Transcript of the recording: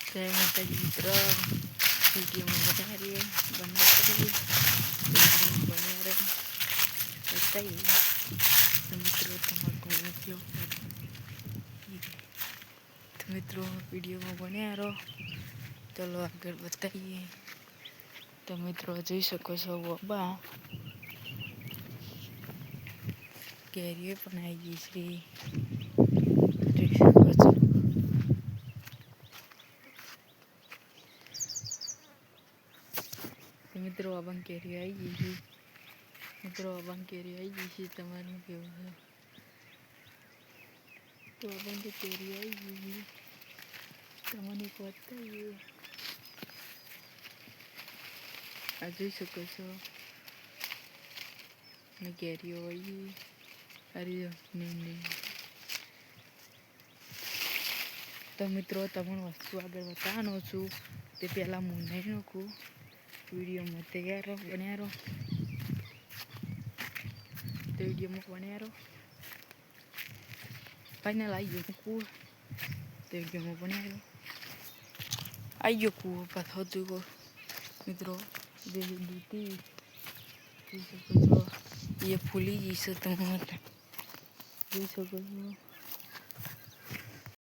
જય માતાજી મિત્રો, વિડીયોમાં બના રહીએ બનાવી બના રહે બતાવીએ મિત્રો તમારે મિત્રો વિડીયોમાં બન્યા રહો. ચલો આગળ બતાવીએ. તો મિત્રો જોઈ શકો છો બાબા કેરીઓ પણ આવી ગઈ છે. જોઈ શકો છો મિત્રો આ બંકેરી આવી ગઈ છે. મિત્રો આ બંકેરી આવી ગઈ છે. તમારું કેવું છે? તો આ બંકેરી આવી ગઈ છે. તમને એક વાત કહીએ, આ જોઈ શકો છો ને કેરીઓ આવી અરે નહીં. તો મિત્રો તમને વસ્તુ આગળ બતાવવાનો છું. તે પહેલાં હું નહીં નાખું વિડીયોમાં તૈયાર રહો, બન્યા રહો. તો વિડીયોમાં બન્યા રહો. ફાઇનલ આવી ગયો કૂવો. તો વિડીયોમાં બન્યા રહો. આવી ગયો કૂવો પાછો જુઓ મિત્રો. જે દૂધી જોઈ શકો છો એ ફૂલી ગઈ છે. તમે જોઈ શકો છો.